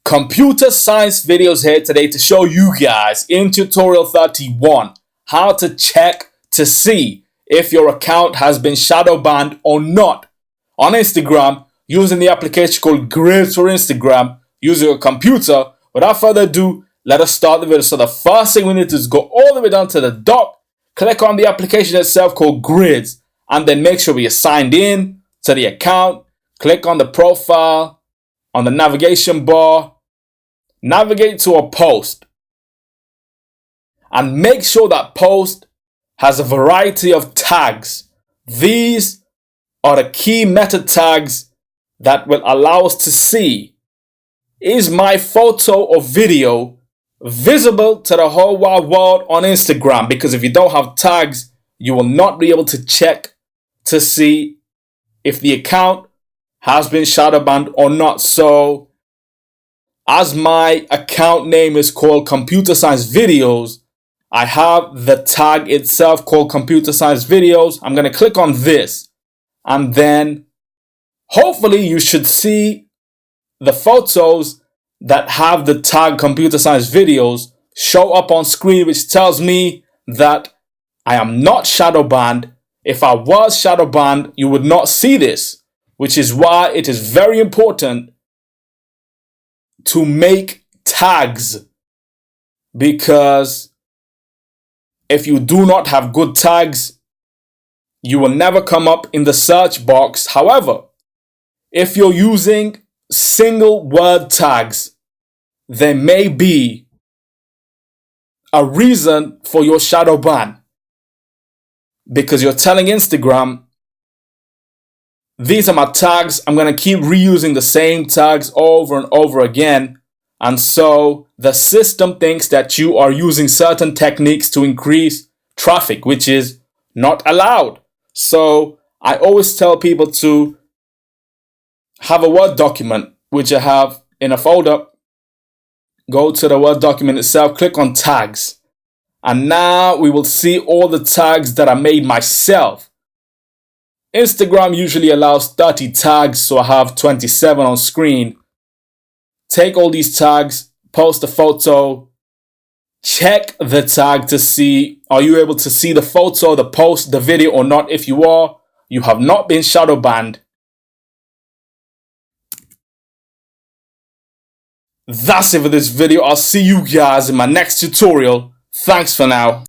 Computer science videos here today to show you guys in tutorial 31 how to check to see if your account has been shadow banned or not on Instagram using the application called GRIDS for Instagram using a computer. Without further ado, let us start the video. So the first thing we need to do is go all the way down to the dock, click on the application itself called GRIDS, and then make sure we are signed in to the account. Click on the profile, on the navigation bar, navigate to a post, and make sure that post has a variety of tags. These are the key meta tags that will allow us to see, is my photo or video visible to the whole wide world on Instagram? Because if you don't have tags, you will not be able to check to see if the account has been shadow banned or not. So as my account name is called Computer Science Videos, I have the tag itself called Computer Science Videos. I'm going to click on this, and then hopefully you should see the photos that have the tag Computer Science Videos show up on screen, which tells me that I am not shadow banned. If I was shadow banned, you would not see this, which is why it is very important to make tags, because if you do not have good tags, you will never come up in the search box. However, if you're using single word tags, there may be a reason for your shadow ban, because you're telling Instagram, these are my tags. I'm going to keep reusing the same tags over and over again. And so the system thinks that you are using certain techniques to increase traffic, which is not allowed. So I always tell people to have a Word document, which I have in a folder. Go to the Word document itself, click on tags. And now we will see all the tags that I made myself. Instagram usually allows 30 tags, so I have 27 on screen. Take all these tags, post a photo, check the tag to see, are you able to see the photo, the post, the video or not? If you are, you have not been shadow banned. That's it for this video. I'll see you guys in my next tutorial. Thanks for now.